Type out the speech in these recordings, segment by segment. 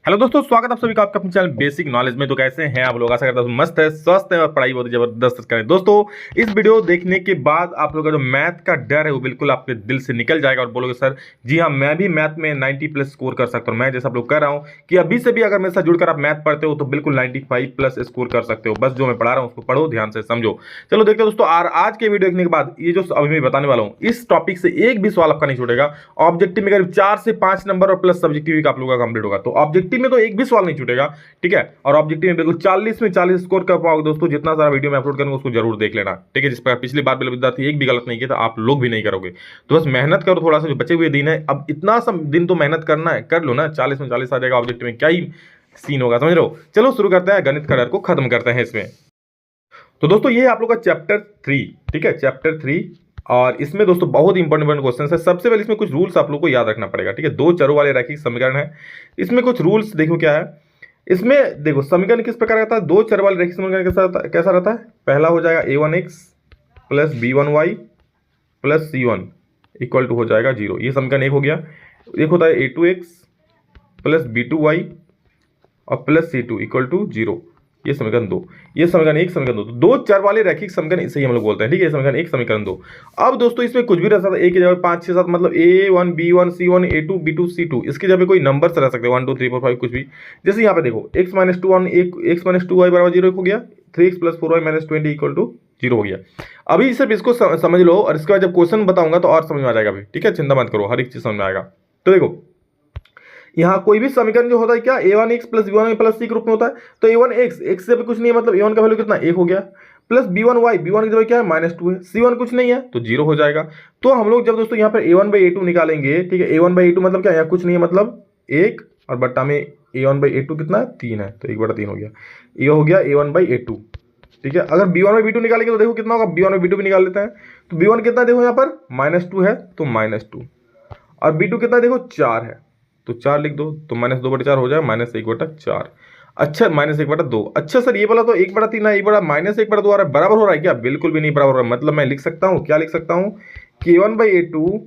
Hello दोस्तों, स्वागत आप सभी का आपका अपने चैनल बेसिक नॉलेज में। तो कैसे हैं आप लोग? आशा करता हूं मस्त है, स्वस्थ है और पढ़ाई बहुत जबरदस्त करें। दोस्तों, इस वीडियो देखने के बाद आप लोगों का जो मैथ का डर है वो बिल्कुल आपके दिल से निकल जाएगा और बोलोगे सर जी हाँ, मैं भी मैथ में 90 प्लस स्कोर कर सकता हूँ। मैं जैसा आप लोग कर रहा हूँ कि अभी से भी अगर मेरे साथ जुड़कर आप मैथ पढ़ते हो तो बिल्कुल 95 प्लस स्कोर कर सकते हो। बस जो मैं पढ़ा रहा हूँ उसको पढ़ो, ध्यान से समझो। चलो देखते हैं दोस्तों, आज के वीडियो देखने के बाद ये जो अभी मैं बताने वाला हूँ इस टॉपिक से एक भी सवाल आपका नहीं छूटेगा। ऑब्जेक्टिव में करीब 4 से 5 नंबर और प्लस सब्जेक्टिव का आप लोगों का कंप्लीट होगा। तो ऑब्जेक्टिव में तो एक भी सवाल नहीं छूटेगा, ठीक है। और ऑब्जेक्टिव में बिल्कुल 40 में 40 स्कोर कर पाओगे। दोस्तों, जितना सारा वीडियो में अपलोड करूंगा उसको जरूर देख लेना, ठीक है। जिस पर पिछली बार विद्यार्थी एक भी गलत नहीं किया था, आप लोग भी नहीं करोगे। तो बस मेहनत करो थोड़ा सा, जो बचे हुए दिन है, अब इतना सा दिन तो मेहनत करना है, कर लो ना। 40 में 40 आ जाएगा ऑब्जेक्टिव में, क्या ही सीन होगा, समझ रहे हो। चलो शुरू करते हैं, गणित का डर को खत्म करते हैं इसमें। तो दोस्तों, ये आप लोग का चैप्टर 3, ठीक है, चैप्टर 3। और इसमें दोस्तों बहुत इंपॉर्टेंट क्वेश्चन है। सबसे पहले इसमें कुछ रूल्स आप लोग को याद रखना पड़ेगा, ठीक है। दो चरों वाले रैखिक समीकरण है, इसमें कुछ रूल्स देखो क्या है। इसमें देखो समीकरण किस प्रकार रहता है, दो चर वाले रैखिक समीकरण कैसा रहता है। पहला हो जाएगा a1x plus b1y plus c1 equal to हो जाएगा 0। ये समीकरण एक हो गया। एक होता है a2x प्लस b2y और प्लस c2 इक्वल टू 0। ये समीकरण 2। ये समीकरण 1, समीकरण 2। दो चर वाले रैखिक समीकरण इसे ही हम लोग बोलते हैं, ठीक है। समीकरण 1, समीकरण 2। अब दोस्तों इसमें कुछ भी रह सकता है, एक की जगह 5 6 7, मतलब a1 b1 c1 a2 b2 c2। इसकी जगह कोई नंबर रह सकते हैं 1 2 3 4 5 कुछ भी। जैसे यहाँ पे देखो x minus 2 1 x minus 2y बराबर 0 हो गया। 3x plus 4y minus 20 equal to 0 हो गया। अभी सिर्फ इसको समझ लो और इसके बाद जब क्वेश्चन बताऊंगा तो और समझ में आ जाएगा अभी, ठीक है। चिंता मत करो, हर एक चीज समझ में आएगा। तो देखो यहाँ कोई भी समीकरण जो होता है क्या, a1x plus b1y plus c के रूप में होता है। तो a1x x से भी कुछ नहीं है, मतलब a1 का वैल्यू कितना 1 हो गया। प्लस b1y b1 की जगह क्या है -2 है, c1 कुछ नहीं है तो 0 हो जाएगा। तो हम लोग जब दोस्तों यहाँ पर a1/a2 निकालेंगे, ठीक है। a1/a2 मतलब क्या, यहाँ कुछ नहीं है, मतलब 1 और बट्टा में a1/a2 कितना है 3 है, तो 1/3 हो गया। ये हो गया a1/a2, ठीक है। अगर b1/b2 निकालेंगे तो देखो कितना होगा, b1/b2 भी निकाल लेते हैं। तो b1 कितना देखो यहाँ पर -2 है तो -2, और b2 कितना देखो 4 है तो 4 लिख दो। तो -2/4 हो जाएगा -1/4। अच्छा, -1/2। अच्छा सर, ये वाला तो 1/3 है, 1/-1/2 आ रहा है, बराबर हो रहा है क्या? बिल्कुल भी नहीं बराबर हो रहा है। मतलब मैं लिख सकता हूँ, क्या लिख सकता हूँ कि a1/a2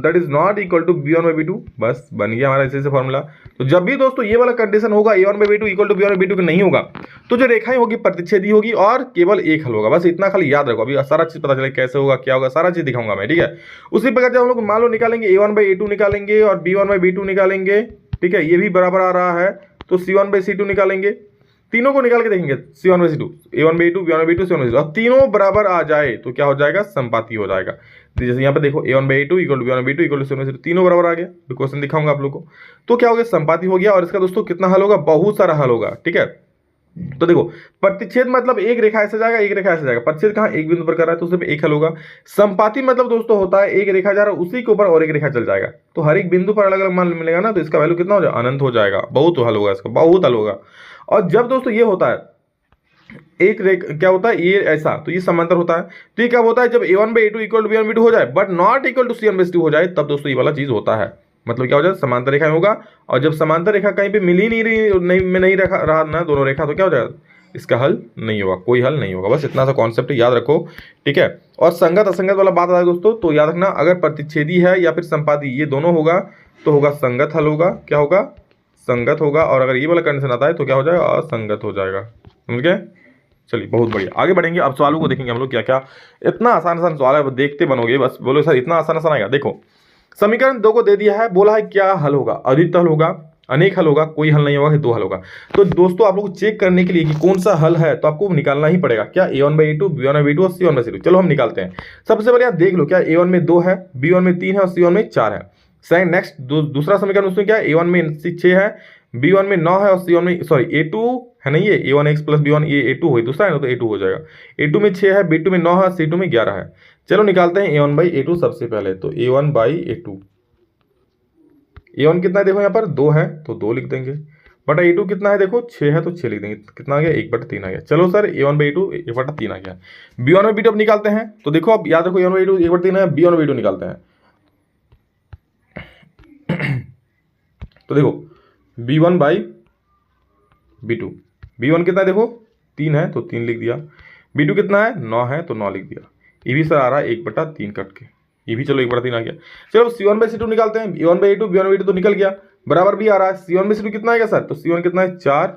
that is not equal to b1/b2। बस बन गया हमारा इसी से फॉर्मूला। तो जब भी दोस्तों ये वाला कंडीशन होगा a1/b2 इक्वल टू b1/b2 के नहीं होगा, तो जो रेखाएं होगी प्रतिच्छेदी होगी और केवल एक हल होगा। बस इतना खाली याद रखो। अभी सारा चीज पता चले कैसे होगा, क्या होगा, सारा चीज दिखाऊंगा मैं, ठीक है। उसी प्रकार जब हम लोग मान लो निकालेंगे a1/a2 निकालेंगे और b1/b2 निकालेंगे, ठीक है, ये भी बराबर आ रहा है, तो c1/c2 निकालेंगे। तीनों को निकाल के देखेंगे, c1/c2 a1/a2 b1/b2 c1/c2, अब तीनों बराबर आ जाए तो क्या हो जाएगा, संपाती हो जाएगा। तो जैसे यहाँ पे देखो a1/a2 equal to b1/b2 equal to c1/c2, तीनों बराबर आ गया। तो क्वेश्चन दिखाऊंगा आप लोग को। तो क्या हो गया, संपाती हो गया। और इसका दोस्तों कितना हल होगा, बहुत सारा हल होगा, ठीक है। तो देखो प्रतिच्छेद मतलब एक रेखा ऐसे जाएगा, एक रेखा ऐसे जाएगा। प्रतिच्छेद कहाँ, एक बिंदु पर कर रहा है तो सिर्फ एक हल होगा। संपाती मतलब दोस्तों होता है एक रेखा जा रहा है, उसी के ऊपर और एक रेखा चल जाएगा, तो हर एक बिंदु पर अलग अलग मान मिलेगा ना, तो इसका वैल्यू कितना हो जाएगा, अनंत हो जाएगा। बहुत हल होगा इसका, बहुत हल होगा। और जब दोस्तों ये होता है एक रेखा, क्या होता है ये ऐसा, तो ये समांतर होता है। तो ये क्या होता है, जब a1/a2 इक्वल टू b1/b2 हो जाए but not equal to c1/c2 हो जाए, तब दोस्तों ये वाला चीज होता है। मतलब क्या हो जाए, समांतर रेखा होगा। और जब समांतर रेखा कहीं पे मिल ही नहीं रही, नहीं रहा ना दोनों रेखा, तो क्या हो जाएगा, इसका हल नहीं होगा, कोई हल नहीं होगा। बस इतना सा कॉन्सेप्ट याद रखो, ठीक है। और संगत असंगत वाला बात आता है दोस्तों, तो याद रखना, अगर प्रतिच्छेदी है या फिर संपाती, ये दोनों होगा तो होगा संगत हल होगा। क्या होगा, संगत होगा। और अगर ये वाला कंडीशन आता है तो क्या हो जाएगा, असंगत हो जाएगा। समझ गए? चलिए बहुत बढ़िया, आगे बढ़ेंगे। अब सवालों को देखेंगे हम लोग क्या क्या। इतना आसान आसान सवाल है, देखते बनोगे। बस बोलो सर इतना आसान आसान आएगा। देखो समीकरण 2 को दे दिया है, बोला है क्या हल होगा, अधिक हल होगा, अनेक हल होगा, कोई हल नहीं होगा, 2 हल होगा। तो दोस्तों आप लोग को चेक करने के लिए कि कौन सा हल है, तो आपको निकालना ही पड़ेगा क्या, a1/a2 b1/b2 और c1/c2। चलो हम निकालते हैं। सबसे पहले आप देख लो, क्या a1 में 2 है, b1 में 3 है और c1 में 4 है। सेकंड नेक्स्ट दूसरा समीकरण, उसमें क्या है, a1 में 6 है, b1 में 9 है और c1 में सॉरी a2 है नहीं, ये a1x प्लस b1 ये a2 हो, दूसरा है ना, तो a2 हो जाएगा। a2 में 6 है, b2 में 9 है, c2 में 11 है। चलो निकालते हैं a1/a2 सबसे पहले। तो a1/a2, a1 कितना है देखो यहाँ पर 2 है तो 2 लिख देंगे, बटा a2 कितना है देखो 6 है तो 6 लिख देंगे। कितना आ गया, 1/3 आ गया। चलो सर a1/a2 1/3 आ गया। b1/b2 अब निकालते हैं। तो देखो अब याद रखो a1/a2 1/3 है, b1/b2 निकालते हैं। तो देखो b1/b2, b1 कितना है देखो 3 है तो 3 लिख दिया। b2 कितना है 9 है तो 9 लिख दिया। ये भी सर आ रहा है 1/3 कट के, ये भी चलो 1/3 आ गया। चलो c1/c2 निकालते हैं। a1/a2 b1/b2 तो निकल गया। बराबर भी आ रहा है। C1/C2 कितना आएगा सर? तो C1 कितना है 4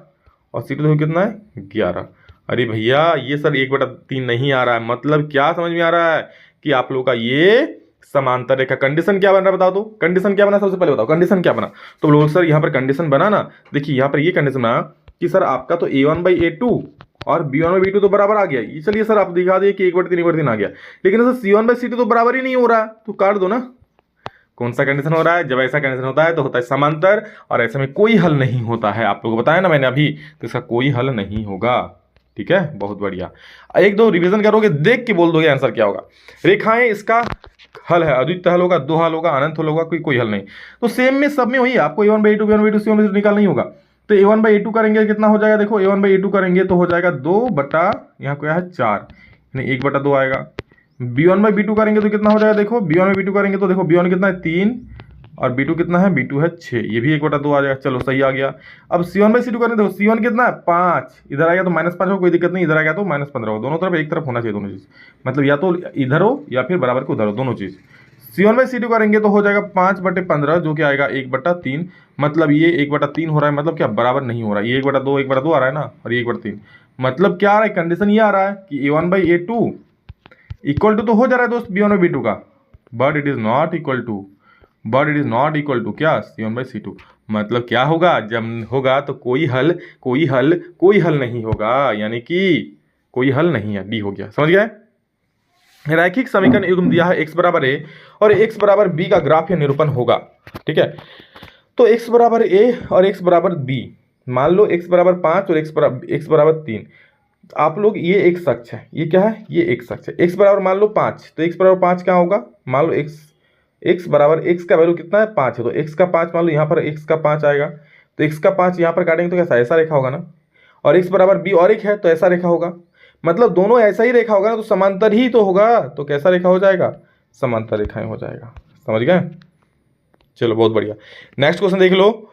और C2 कितना है 11। अरे भैया ये सर 1/3 नहीं आ रहा है, मतलब क्या समझ में आ रहा है कि आप लोगों का ये समांतर रेखा। कंडीशन क्या बन रहा है बता दो, कंडीशन क्या बना सबसे पहले बताओ, कंडीशन क्या बना? तो लोग सर यहाँ पर कंडीशन बना ना, देखिए यहाँ पर ये कंडीशन बना कि सर आपका तो A1/A2 और B1/B2 तो बराबर आ गया। ये चलिए सर आप दिखा दिए कि 1/3 आ गया, लेकिन सर C1/C2 तो बराबर ही नहीं हो रहा है, तो काट दो ना। कौन सा कंडीशन हो रहा है? जब ऐसा कंडीशन होता है तो होता है समांतर, और ऐसे में कोई हल नहीं होता है। आप लोगों को बताया ना मैंने अभी, तो इसका कोई हल नहीं होगा। ठीक है, बहुत बढ़िया। एक दो रिवीजन करोगे, देख के बोल दोगे आंसर क्या होगा। रेखाएं इसका हल है, अद्वितीय हल होगा, दो हल होगा, अनंत हल होगा, कोई हल नहीं। तो सेम में सब में वही आपको A1/A2 B1/B2 C1/C2 निकालना ही होगा। तो A1/A2 करेंगे कितना हो जाएगा? देखो A1/A2 करेंगे तो हो जाएगा 2 बटा यहाँ क्या है 4, यानी 1/2 आएगा। B1/B2 करेंगे तो कितना हो जाएगा? देखो B1/B2 करेंगे तो देखो B1 कितना है 3 और B2 कितना है? B2 है 6, ये भी 1/2 आ जाएगा। चलो सही आ गया। अब C1/C2 करेंगे, देखो C1 कितना है 5, इधर आ गया तो -5 हो, कोई दिक्कत नहीं, इधर आ गया तो -15 हो। दोनों तरफ एक तरफ होना चाहिए दोनों चीज, मतलब या तो इधर हो या फिर बराबर के उधर हो, दोनों चीज। C1/C2 करेंगे तो हो जाएगा 5/15 जो कि आएगा 1/3, मतलब ये 1/3 हो रहा है, मतलब क्या बराबर नहीं हो रहा है। ये 1/2 आ रहा है ना, और ये 1/3, मतलब क्या आ रहा है? कंडीशन ये आ रहा है कि A1/A2 इक्वल टू तो हो जा रहा है दोस्त B1/B2 का, but it is not equal to क्या? C1/C2। मतलब क्या होगा? जब होगा तो कोई हल नहीं होगा, यानी कि कोई हल नहीं है। डी हो गया, समझ गए? रैखिक समीकरण युग्म दिया है x बराबर a और x बराबर b का ग्राफ या निरूपण होगा। ठीक है, तो x बराबर a और x बराबर b, मान लो x बराबर 5 और x बराबर 3। आप लोग ये x अक्ष है, ये क्या है? ये x अक्ष है। x बराबर मान लो 5, तो x बराबर 5 क्या होगा? मान लो x बराबर x का वैल्यू कितना है 5 है, तो x का 5 मान लो यहाँ पर x का 5 आएगा, तो x का 5 यहाँ पर काटेंगे तो कैसा? ऐसा रेखा होगा ना। और x बराबर b और एक है तो ऐसा रेखा होगा, मतलब दोनों ऐसा ही रेखा होगा ना, तो समांतर ही तो होगा, तो कैसा रेखा हो जाएगा? समांतर रेखाएं हो जाएगा। समझ गए? चलो बहुत बढ़िया। नेक्स्ट क्वेश्चन देख लो।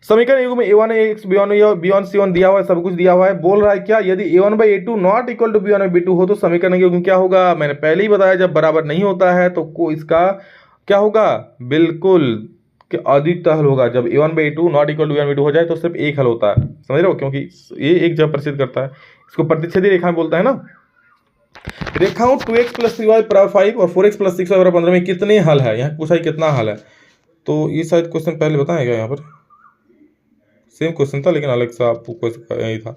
समीकरण युग्म A1 x B1 C1 दिया हुआ है, सब कुछ दिया हुआ है। बोल रहा है क्या? यदि A1/A2 not equal to B1/B2 हो तो समीकरण युग्म क्या होगा? मैंने पहले ही बताया, जब बराबर नहीं होता है तो इसका क्या होगा? बिल्कुल अद्वितीय हल होगा। जब A1/A2 not equal to B1/B2 हो जाए तो सिर्फ एक हल होता है, समझ रहे हो? क्योंकि ये एक जगह प्रसिद्ध करता है, इसको प्रतिच्छेदी रेखा बोलता है ना। रेखाओं 2x + 3y = 5 और 4x + 6y = 15 में कितने हल है? यहाँ पूछा है कितना हल है, तो ये शायद क्वेश्चन पहले बताएगा, यहाँ पर सेम क्वेश्चन था लेकिन अलग सा आपको क्वेश्चन यही था।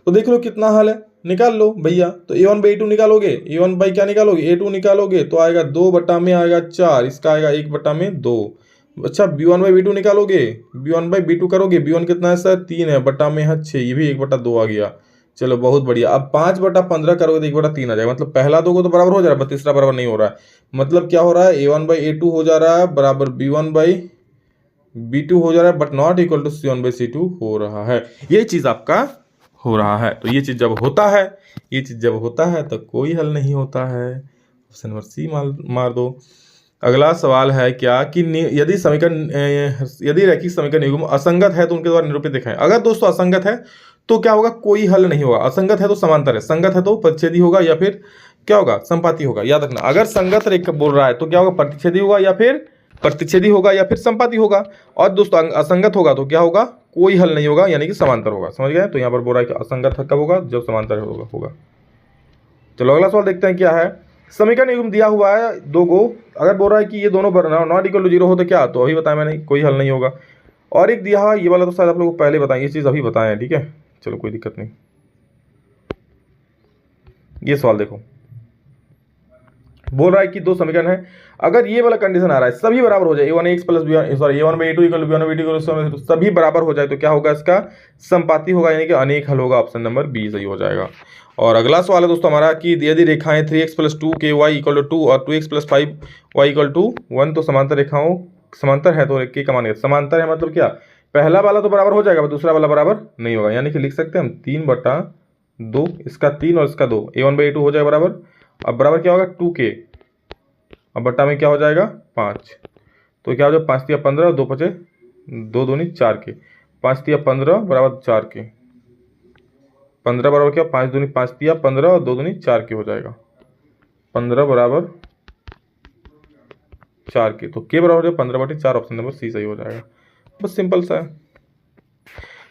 तो देख लो कितना हल है, निकाल लो भैया। तो A1/A2 निकालोगे, A1 बाई क्या निकालोगे? A2 निकालोगे तो आएगा 2 बटा में आएगा 4, इसका आएगा 1 बटा में 2। अच्छा B1/B2 निकालोगे, B1/B2 करोगे, B1 कितना है सर? 3 है, बटा में है 6, ये भी 1/2 आ गया। चलो बहुत बढ़िया। अब 5/15 करोगे तो 1/3 आ जाएगा, मतलब पहला दो को तो बराबर हो जा रहा है, तीसरा बराबर नहीं हो रहा है। मतलब क्या हो रहा है? A1/A2 हो जा रहा है बराबर B1/B2 हो जा रहा है, but not equal to C1/C2 हो रहा है। ये चीज आपका हो रहा है। तो ये चीज जब होता है तो कोई हल नहीं होता है। ऑप्शन नंबर सी मार दो। अगला सवाल है क्या कि यदि रैखिक समीकरण युग्म असंगत है तो उनके द्वारा निरूपित दिखाएं। अगर दोस्तों असंगत है तो क्या होगा? कोई हल नहीं होगा। असंगत है तो समांतर है, संगत है तो प्रतिच्छेदी होगा, या फिर क्या होगा? संपाती होगा। याद रखना, अगर संगत रेखा बोल रहा है तो क्या होगा? प्रतिच्छेदी होगा या फिर संपाती होगा। और दोस्तों असंगत होगा तो क्या होगा? कोई हल नहीं होगा, यानी कि समांतर होगा। समझ गए? तो यहाँ पर बोल रहा है कि असंगत कब होगा? जब समांतर होगा। चलो अगला सवाल देखते हैं क्या है। समीकरण युग्म दिया हुआ है 2 गो, अगर बोल रहा है कि ये दोनों नॉट इक्वल टू 0 हो तो क्या? तो अभी बताया मैंने, कोई हल नहीं होगा। और एक दिया हुआ ये वाला तो शायद आप लोगों को पहले बताएं, ये चीज़ अभी बताएं, ठीक है। चलो कोई दिक्कत नहीं। ये सवाल देखो, बोल रहा है कि 2 समीकरण है, अगर ये वाला कंडीशन आ रहा है सभी बराबर हो जाए, A1x + A1/A2 = B1/B2 सभी बराबर हो जाए तो क्या होगा? इसका संपाती होगा, यानी कि अनेक हल होगा। ऑप्शन नंबर बी सही हो जाएगा। और अगला सवाल है दोस्तों हमारा कि यदि रेखाएं 3x + 2ky = 2 और 2x + 5y = 1 तो समांतर रेखाओं समांतर है तो के का मान समांतर है, मतलब क्या? पहला वाला तो बराबर हो जाएगा, दूसरा वाला बराबर नहीं होगा, यानी कि लिख सकते हैं हम 3/2, इसका 3 और इसका 2, A1/A2 हो जाएगा बराबर। अब बराबर क्या होगा? 2k, अब बट्टा में क्या हो जाएगा? 5, तो क्या हो जाएगा? 5 × 15, 2 × 5 = 2 दूनी 4k, 5 × 15 बराबर 4k, 15 बराबर क्या? 5 दूनी 5 × 15 और 2 दूनी 4k हो जाएगा, 15 बराबर 4k, तो k बराबर 15/4। ऑप्शन नंबर सी सही हो जाएगा। बस सिंपल सा है।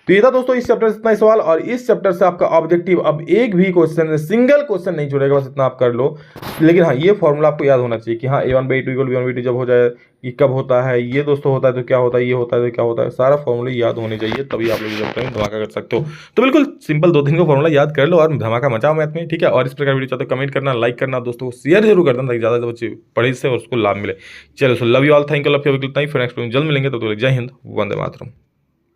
तो ये था दोस्तों इस चैप्टर से इतना ही सवाल, और इस चैप्टर से आपका ऑब्जेक्टिव अब एक भी क्वेश्चन, सिंगल क्वेश्चन नहीं छोड़ेगा, बस इतना आप कर लो। लेकिन हाँ, ये फॉर्मूला आपको याद होना चाहिए कि हाँ a1/a2 = b1/b2 जब हो जाए, ये कब होता है, ये दोस्तों होता है तो क्या होता है, ये होता है तो क्या होता है, सारा फॉर्मूला याद होने चाहिए, तभी आप लोग चैप्टर में धमाका कर सकते हो। तो बिल्कुल सिंपल 2-3 को फॉर्मूला याद कर लो और धमाका मचाओ मैथ में, ठीक है। और इस प्रकार वीडियो चाहते हो कमेंट करना, लाइक करना, दोस्तों को शेयर जरूर करना ताकि ज़्यादा से बच्चे पढ़े इससे और उसको लाभ मिले। चलो, so love you all, thank you, love you, इतना ही। फिर नेक्स्ट जल्द मिलेंगे, तो जय हिंद, वंदे मातरम।